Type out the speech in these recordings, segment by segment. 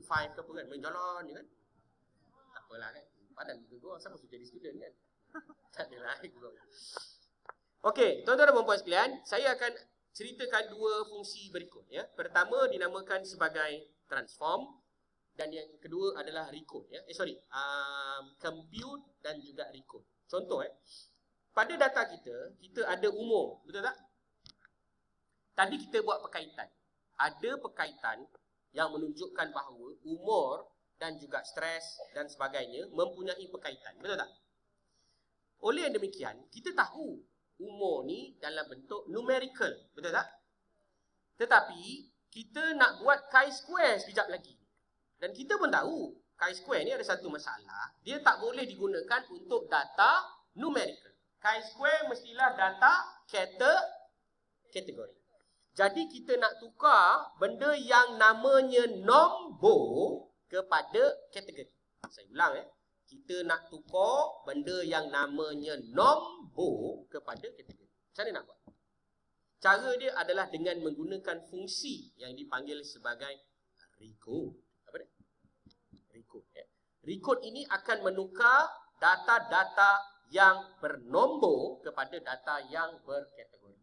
5 ke apa kan, main jalan je kan. Tak apalah kan. Padahal guru sama sudah jadi student kan. Tak adalah guru. Okey, tuan-tuan dan puan-puan sekalian, saya akan ceritakan dua fungsi berikut ya. Pertama dinamakan sebagai transform dan yang kedua adalah recode ya. Compute dan juga recode. Contoh pada data kita ada umur, betul tak? Tadi kita buat perkaitan. Ada perkaitan yang menunjukkan bahawa umur dan juga stres dan sebagainya mempunyai perkaitan, betul tak? Oleh yang demikian, kita tahu umur ni dalam bentuk numerical, betul tak? Tetapi kita nak buat chi-square sekejap lagi. Dan kita pun tahu chi-square ni ada satu masalah, dia tak boleh digunakan untuk data numerical. Chi-square mestilah data kategori. Jadi kita nak tukar benda yang namanya nombor kepada kategori. Saya ulang kita nak tukar benda yang namanya nombor kepada kategori. Macam mana nak buat? Cara dia adalah dengan menggunakan fungsi yang dipanggil sebagai recode. Apa dia? Recode. Recode ini akan menukar data-data yang bernombor kepada data yang berkategori.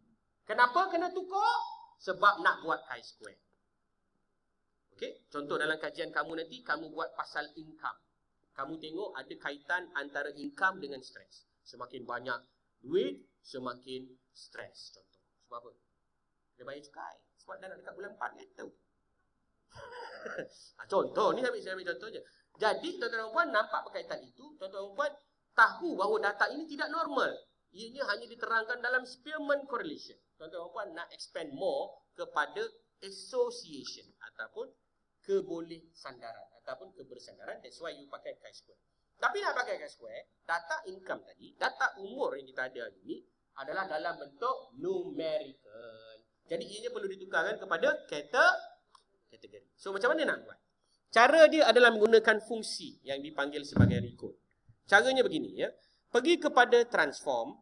Kenapa kena tukar? Sebab nak buat chi-square. Okey, contoh dalam kajian kamu nanti, kamu buat pasal income. Kamu tengok ada kaitan antara income dengan stres. Semakin banyak duit, semakin stres. Contoh. Sebab apa? Dia bayar cukai. Sebab dah nak dekat bulan 4 kan? Tahu. Contoh, ni saya ambil contoh je. Jadi, tuan-tuan dan puan nampak perkaitan itu, tuan-tuan dan puan tahu bahawa data ini tidak normal. Ianya hanya diterangkan dalam Spearman correlation. Tuan-tuan dan puan nak expand more kepada association ataupun kebolehsandaran ataupun kebersandaran. That's why you pakai chi-square. Tapi nak pakai chi-square, data income tadi, data umur yang kita ada hari ini adalah dalam bentuk numerical. Jadi ianya perlu ditukarkan kepada kategori. So macam mana nak buat? Cara dia adalah menggunakan fungsi yang dipanggil sebagai recode. Caranya begini ya. Pergi kepada transform,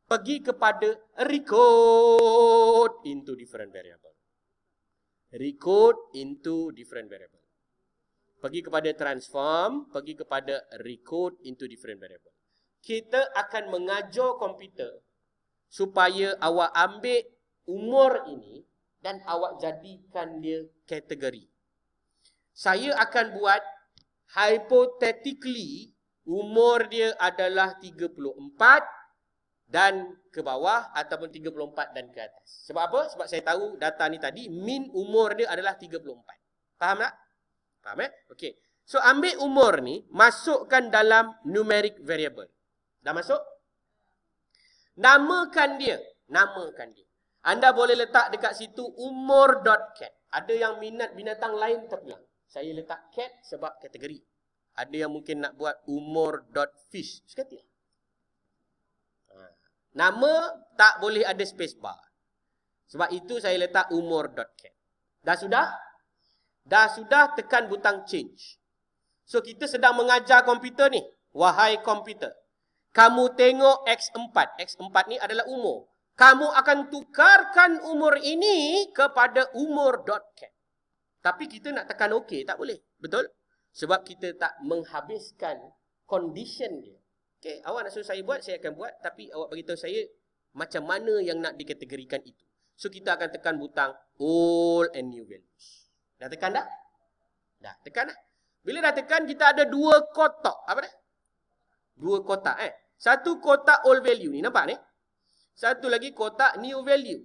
pergi kepada recode into different variable. Recode into different variable. Pergi kepada transform, pergi kepada recode into different variable. Kita akan mengajar komputer supaya awak ambil umur ini dan awak jadikan dia kategori. Saya akan buat hypothetically umur dia adalah 34 dan ke bawah ataupun 34 dan ke atas. Sebab apa? Sebab saya tahu data ni tadi min umur dia adalah 34. Faham tak? Faham Okey. So ambil umur ni, masukkan dalam numeric variable. Dah masuk? Namakan dia. Anda boleh letak dekat situ umur.cat. Ada yang minat binatang lain terpulang. Saya letak cat sebab kategori. Ada yang mungkin nak buat umur.fish. Sekatilah. Nama tak boleh ada space bar. Sebab itu saya letak umur.cat. Dah sudah? Dah sudah, tekan butang change. So kita sedang mengajar komputer ni. Wahai komputer, kamu tengok X4. X4 ni adalah umur. Kamu akan tukarkan umur ini kepada umur.cat. Tapi kita nak tekan OK, tak boleh. Betul? Sebab kita tak menghabiskan condition dia. Okay, awak nak suruh saya buat, saya akan buat. Tapi awak beritahu saya macam mana yang nak dikategorikan itu. So kita akan tekan butang old and new values. Dah tekan dah? Dah, tekan dah. Bila dah tekan, kita ada dua kotak. Apa dah? Dua kotak Satu kotak old value ni, nampak ni? Satu lagi kotak new value.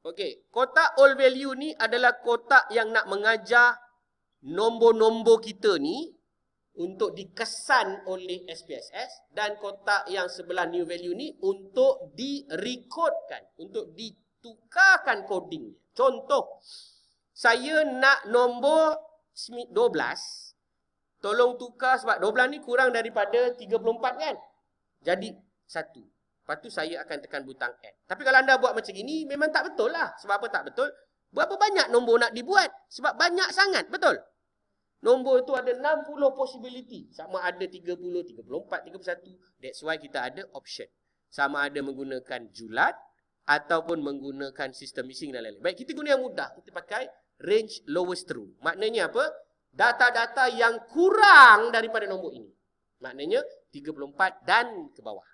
Okey, kotak old value ni adalah kotak yang nak mengajar nombor-nombor kita ni untuk dikesan oleh SPSS, dan kotak yang sebelah new value ni untuk direkodkan, untuk ditukarkan coding. Contoh, saya nak nombor 12, tolong tukar sebab 12 ni kurang daripada 34 kan? Jadi 1. Lepas tu saya akan tekan butang add. Tapi kalau anda buat macam ini, memang tak betul lah. Sebab apa tak betul? Berapa banyak nombor nak dibuat? Sebab banyak sangat, betul? Nombor itu ada 60 possibility. Sama ada 30, 34, 31. That's why kita ada option. Sama ada menggunakan julat ataupun menggunakan sistem mixing dan lain-lain. Baik, kita guna yang mudah. Kita pakai range lowest true. Maknanya apa? data-data yang kurang daripada nombor ini. Maknanya 34 dan ke bawah.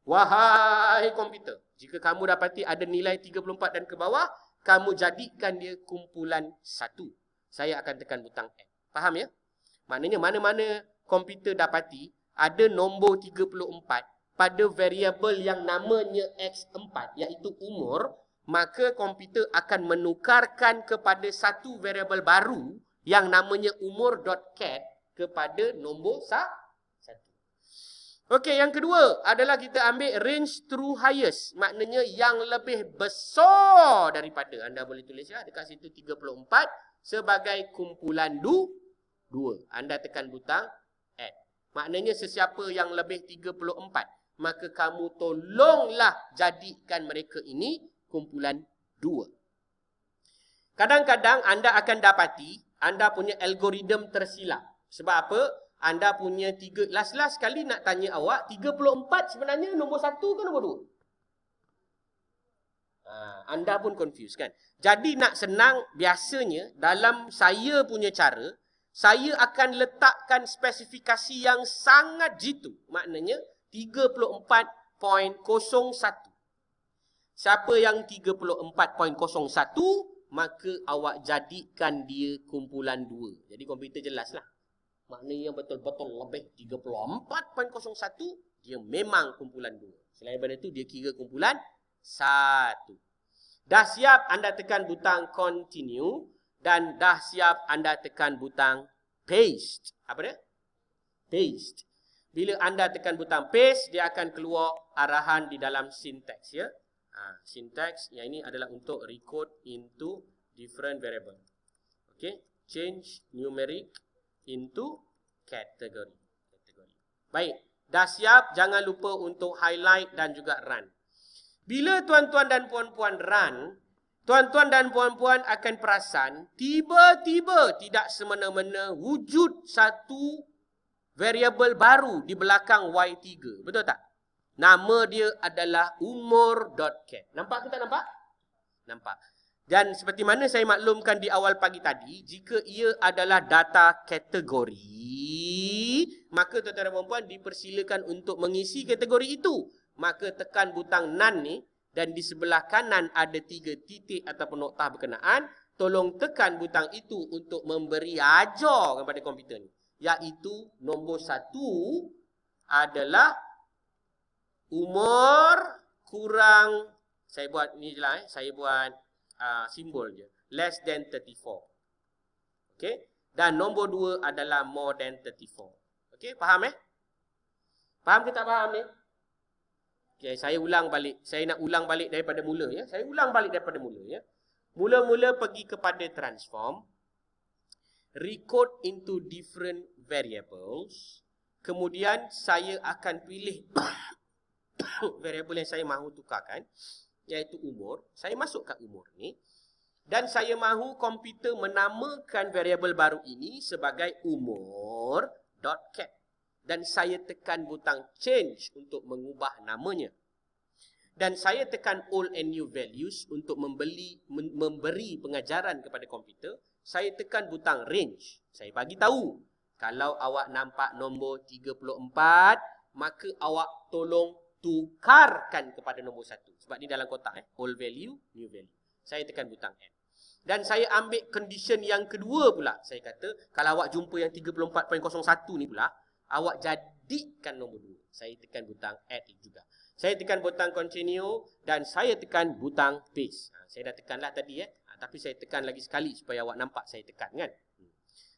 Wahai komputer, jika kamu dapati ada nilai 34 dan ke bawah, kamu jadikan dia kumpulan 1. Saya akan tekan butang F. Faham ya? Maknanya mana-mana komputer dapati ada nombor 34 pada variabel yang namanya X4, iaitu umur, maka komputer akan menukarkan kepada satu variabel baru yang namanya umur.cat kepada nombor 1. Okey, yang kedua adalah kita ambil range through highest. Maknanya yang lebih besar daripada. Anda boleh tulis ya, dekat situ 34 sebagai kumpulan 2. Anda tekan butang add. Maknanya sesiapa yang lebih 34, maka kamu tolonglah jadikan mereka ini kumpulan 2. Kadang-kadang anda akan dapati anda punya algoritma tersilap. Sebab apa? Anda punya last kali nak tanya awak, 34 sebenarnya nombor 1 ke nombor 2? Anda pun confused kan? Jadi nak senang, biasanya dalam saya punya cara, saya akan letakkan spesifikasi yang sangat jitu. Maknanya 34.01. Siapa yang 34.01, maka awak jadikan dia kumpulan 2. Jadi komputer jelaslah. Maknanya yang betul-betul lebih 34.01, dia memang kumpulan 2. Selain daripada itu, dia kira kumpulan 1. Dah siap, anda tekan butang continue. Dan dah siap, anda tekan butang paste. Apa dia? Paste. Bila anda tekan butang paste, dia akan keluar arahan di dalam syntax ya. Syntax yang ini adalah untuk recode into different variable. Okay, change numeric into category. Baik, dah siap, jangan lupa untuk highlight dan juga run. Bila tuan-tuan dan puan-puan run, tuan-tuan dan puan-puan akan perasan tiba-tiba tidak semena-mena wujud satu variable baru di belakang Y3. Betul tak? Nama dia adalah umur.cat. Nampak ke tak nampak? Nampak. Dan seperti mana saya maklumkan di awal pagi tadi, jika ia adalah data kategori, maka tuan-tuan dan puan-puan dipersilakan untuk mengisi kategori itu. Maka tekan butang none ni, dan di sebelah kanan ada 3 titik ataupun noktah berkenaan. Tolong tekan butang itu untuk memberi ajar kepada komputer ni. Iaitu nombor 1 adalah umur kurang, saya buat ni je lah saya buat simbol je, less than 34. Okay. Dan nombor 2 adalah more than 34. Okay, faham Faham ke tak faham ni? Okay, saya ulang balik. Saya nak ulang balik daripada mula ya. Saya ulang balik daripada mula ya. Mula-mula pergi kepada transform, record into different variables. Kemudian saya akan pilih variable yang saya mahu tukarkan, iaitu umur. Saya masukkan umur ni. Dan saya mahu komputer menamakan variable baru ini sebagai umur.cat. Dan saya tekan butang change untuk mengubah namanya. Dan saya tekan all and new values untuk memberi pengajaran kepada komputer. Saya tekan butang range. Saya bagi tahu, kalau awak nampak nombor 34, maka awak tolong tukarkan kepada nombor 1. Sebab ni dalam kotak all value, new value. Saya tekan butang N. Dan saya ambil condition yang kedua pula. Saya kata, kalau awak jumpa yang 34.01 ni pula, awak jadikan nombor 2. Saya tekan butang add juga. Saya tekan butang continue dan saya tekan butang paste. Saya dah tekanlah tadi tapi saya tekan lagi sekali supaya awak nampak saya tekan kan.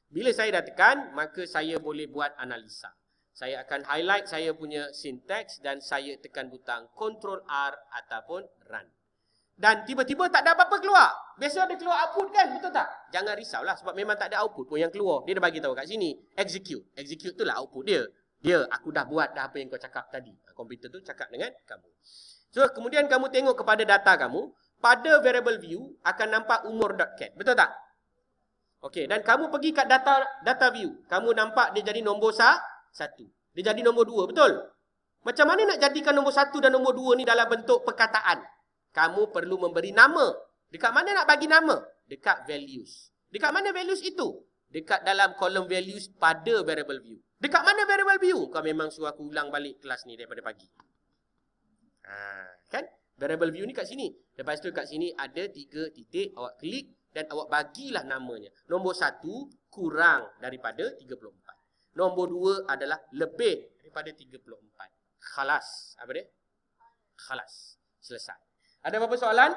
Bila saya dah tekan, maka saya boleh buat analisa. Saya akan highlight saya punya syntax dan saya tekan butang Ctrl R ataupun run. Dan tiba-tiba tak ada apa-apa keluar. Biasa ada keluar output kan, betul tak? Jangan risaulah sebab memang tak ada output pun yang keluar. Dia dah bagi tahu kat sini, execute. Execute tu lah output dia. Aku dah buat dah apa yang kau cakap tadi. Komputer tu cakap dengan kamu. So, kemudian kamu tengok kepada data kamu. Pada variable view, akan nampak umur.cat. Betul tak? Okey, dan kamu pergi kat data view. Kamu nampak dia jadi nombor 1. Dia jadi nombor 2, betul? Macam mana nak jadikan nombor 1 dan nombor 2 ni dalam bentuk perkataan? Kamu perlu memberi nama. Dekat mana nak bagi nama? Dekat values. Dekat mana values itu? dekat dalam column values pada variable view. Dekat mana variable view? Kau memang suruh aku ulang balik kelas ni daripada pagi. Kan? Variable view ni kat sini. Lepas tu kat sini ada 3 titik. Awak klik dan awak bagilah namanya. Nombor 1 kurang daripada 34. Nombor 2 adalah lebih daripada 34. Khalas. Apa dia? Khalas. Selesai. Ada apa-apa soalan?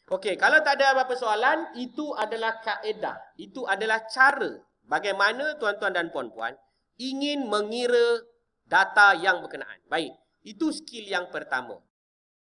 Okey, kalau tak ada apa-apa soalan, itu adalah kaedah. Itu adalah cara bagaimana tuan-tuan dan puan-puan ingin mengira data yang berkenaan. Baik, itu skill yang pertama.